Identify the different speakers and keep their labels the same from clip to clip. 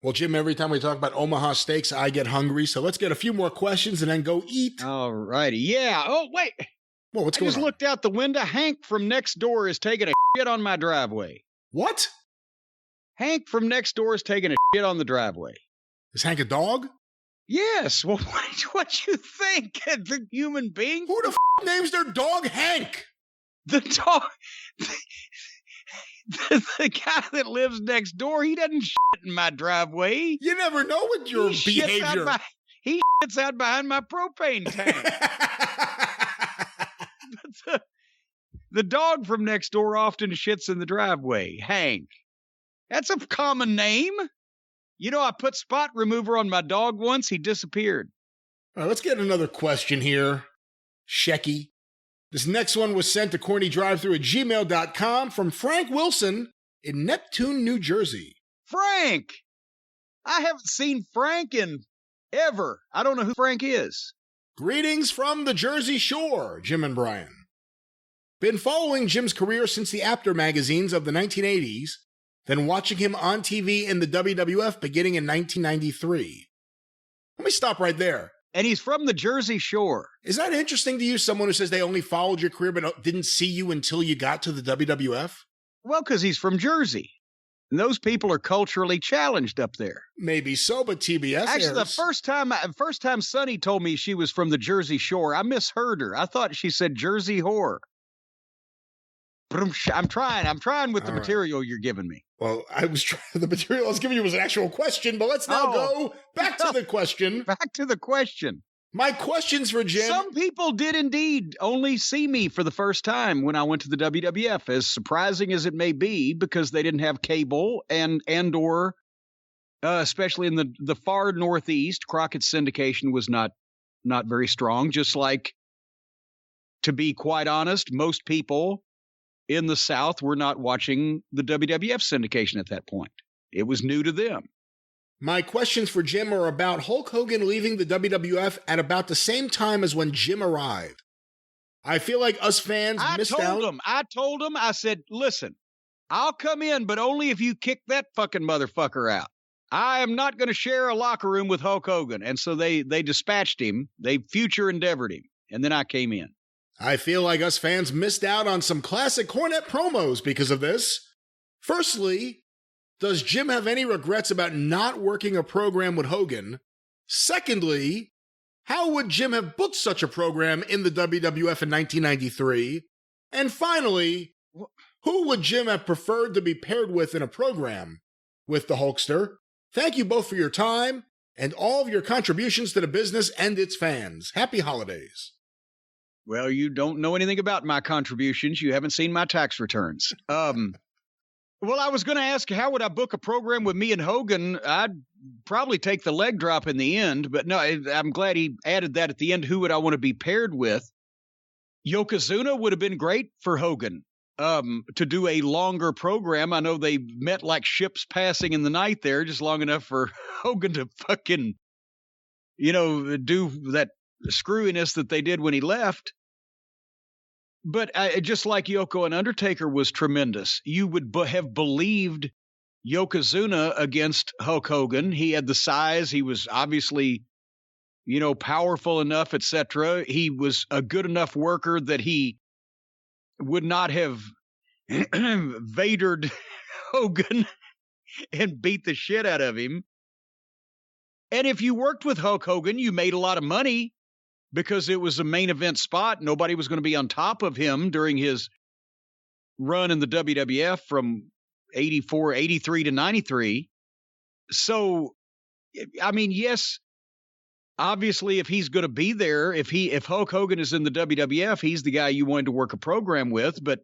Speaker 1: Well, Jim, every time we talk about Omaha steaks, I get hungry. So let's get a few more questions and then go eat.
Speaker 2: All righty. Yeah. Oh, wait.
Speaker 1: Well, what's
Speaker 2: I
Speaker 1: going
Speaker 2: just
Speaker 1: on?
Speaker 2: looked out the window. Hank from next door is taking a shit on my driveway.
Speaker 1: What?
Speaker 2: Hank from next door is taking a shit on the driveway.
Speaker 1: Is Hank a dog?
Speaker 2: Yes. Well, what you think? The human being?
Speaker 1: Who the names their dog Hank?
Speaker 2: The dog. The guy that lives next door, he doesn't shit in my driveway.
Speaker 1: You never know with your behavior.
Speaker 2: He shits out behind my propane tank. But the dog from next door often shits in the driveway. Hank. That's a common name. You know, I put spot remover on my dog once. He disappeared.
Speaker 1: All right, let's get another question here. Shecky. This next one was sent to CornyDriveThru@gmail.com from Frank Wilson in Neptune, New Jersey.
Speaker 2: Frank! I haven't seen Frank in ever. I don't know who Frank is.
Speaker 1: Greetings from the Jersey Shore, Jim and Brian. Been following Jim's career since the Apter magazines of the 1980s, then watching him on TV in the WWF beginning in 1993. Let me stop right there.
Speaker 2: And he's from the Jersey Shore.
Speaker 1: Is that interesting to you, someone who says they only followed your career but didn't see you until you got to the WWF?
Speaker 2: Well, because he's from Jersey. And those people are culturally challenged up there.
Speaker 1: Maybe so, but TBS
Speaker 2: Actually,
Speaker 1: airs.
Speaker 2: the first time Sonny told me she was from the Jersey Shore, I misheard her. I thought she said Jersey Whore. I'm trying with the material you're giving me.
Speaker 1: Well, the material I was giving you was an actual question, but let's now go back to the question.
Speaker 2: Back to the question.
Speaker 1: My questions for Jim.
Speaker 2: Some people did indeed only see me for the first time when I went to the WWF, as surprising as it may be, because they didn't have cable or especially in the far Northeast, Crockett's syndication was not very strong. Just like, to be quite honest, most people in the South were not watching the WWF syndication at that point. It was new to them.
Speaker 1: My questions for Jim are about Hulk Hogan leaving the WWF at about the same time as when Jim arrived. I feel like us fans missed out.
Speaker 2: I told him, I said, listen, I'll come in, but only if you kick that fucking motherfucker out. I am not going to share a locker room with Hulk Hogan. And so they dispatched him. They future endeavored him. And then I came in.
Speaker 1: I feel like us fans missed out on some classic Cornette promos because of this. Firstly, does Jim have any regrets about not working a program with Hogan? Secondly, how would Jim have booked such a program in the WWF in 1993? And finally, who would Jim have preferred to be paired with in a program with the Hulkster? Thank you both for your time and all of your contributions to the business and its fans. Happy holidays.
Speaker 2: Well, you don't know anything about my contributions. You haven't seen my tax returns. Well, I was going to ask, how would I book a program with me and Hogan? I'd probably take the leg drop in the end, but no, I'm glad he added that at the end. Who would I want to be paired with? Yokozuna would have been great for Hogan to do a longer program. I know they met like ships passing in the night there, just long enough for Hogan to fucking, do that screwiness that they did when he left. But just like Yoko and Undertaker was tremendous, you would have believed Yokozuna against Hulk Hogan. He had the size. He was obviously, powerful enough, etc. He was a good enough worker that he would not have Vadered Hogan and beat the shit out of him. And if you worked with Hulk Hogan, you made a lot of money, because it was a main event spot. Nobody was going to be on top of him during his run in the WWF from 83 to 93. So, I mean, yes, obviously, if he's going to be there, if Hulk Hogan is in the WWF, he's the guy you wanted to work a program with, but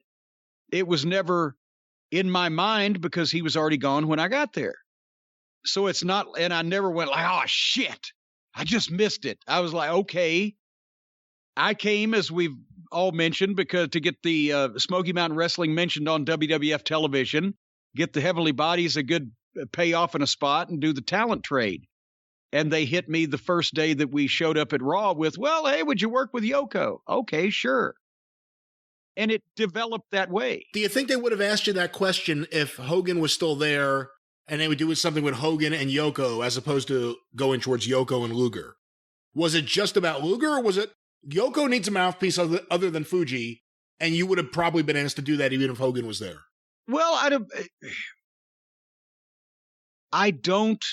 Speaker 2: it was never in my mind because he was already gone when I got there. So it's not, and I never went like, oh shit, I just missed it. I was like, okay. I came, as we've all mentioned, because to get the Smoky Mountain Wrestling mentioned on WWF television, get the Heavenly Bodies a good payoff in a spot, and do the talent trade. And they hit me the first day that we showed up at Raw with, well, hey, would you work with Yoko? Okay, sure. And it developed that way.
Speaker 1: Do you think they would have asked you that question if Hogan was still there and they would do something with Hogan and Yoko as opposed to going towards Yoko and Luger. Was it just about Luger, or was it Yoko needs a mouthpiece other than Fuji, and you would have probably been asked to do that even if Hogan was there?
Speaker 2: Well, I don't.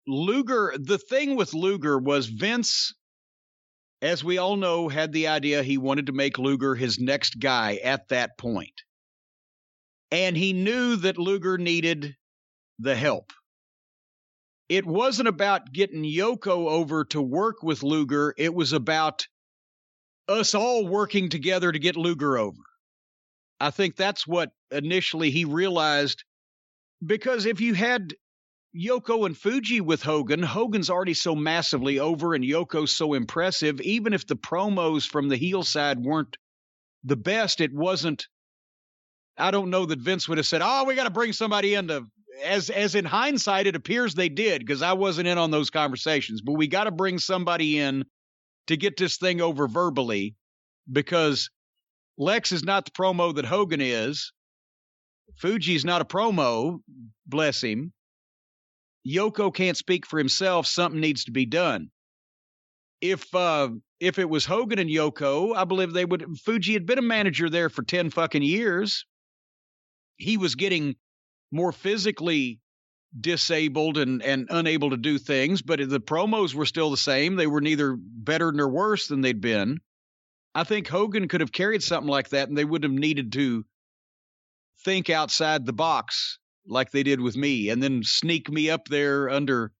Speaker 2: Luger, the thing with Luger was Vince, as we all know, had the idea he wanted to make Luger his next guy at that point. And he knew that Luger needed the help. It wasn't about getting Yoko over to work with Luger. It was about us all working together to get Luger over. I think that's what initially he realized, because if you had Yoko and Fuji with Hogan, Hogan's already so massively over and Yoko's so impressive. Even if the promos from the heel side weren't the best, it wasn't. I don't know that Vince would have said, "Oh, we got to bring somebody in to," as in hindsight, it appears they did, because I wasn't in on those conversations, but we got to bring somebody in to get this thing over verbally, because Lex is not the promo that Hogan is. Fuji's not a promo, bless him. Yoko can't speak for himself. Something needs to be done. If it was Hogan and Yoko, I believe they would. Fuji had been a manager there for 10 fucking years. He was getting more physically disabled and unable to do things, but the promos were still the same. They were neither better nor worse than they'd been. I think Hogan could have carried something like that, and they wouldn't have needed to think outside the box like they did with me, and then sneak me up there under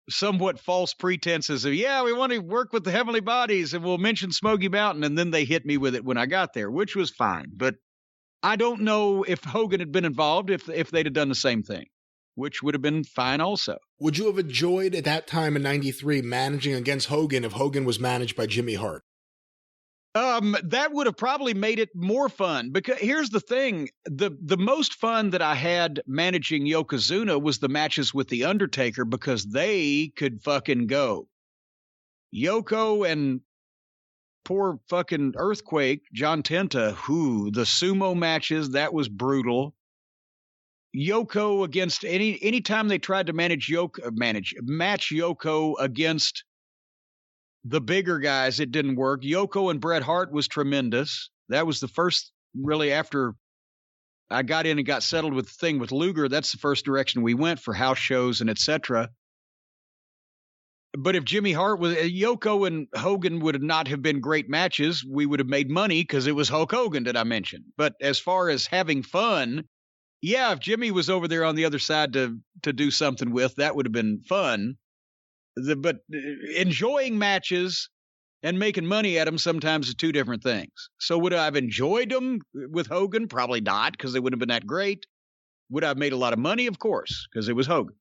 Speaker 2: somewhat false pretenses of, yeah, we want to work with the Heavenly Bodies, and we'll mention Smoky Mountain, and then they hit me with it when I got there, which was fine. But I don't know if Hogan had been involved, if they'd have done the same thing, which would have been fine also.
Speaker 1: Would you have enjoyed at that time in 93 managing against Hogan if Hogan was managed by Jimmy Hart?
Speaker 2: That would have probably made it more fun, because here's the thing. The most fun that I had managing Yokozuna was the matches with The Undertaker, because they could fucking go. Yoko and poor fucking Earthquake, John Tenta, the sumo matches, that was brutal. Yoko against any time they tried to match Yoko against the bigger guys, it didn't work. Yoko and Bret Hart was tremendous. That was the first, really, after I got in and got settled with the thing with Luger, that's the first direction we went for house shows and etc. But if Jimmy Hart was, Yoko and Hogan would not have been great matches. We would have made money because it was Hulk Hogan that I mentioned. But as far as having fun, yeah, if Jimmy was over there on the other side to do something with, that would have been fun. But enjoying matches and making money at them sometimes is two different things. So would I have enjoyed them with Hogan? Probably not, because they wouldn't have been that great. Would I have made a lot of money? Of course, because it was Hogan.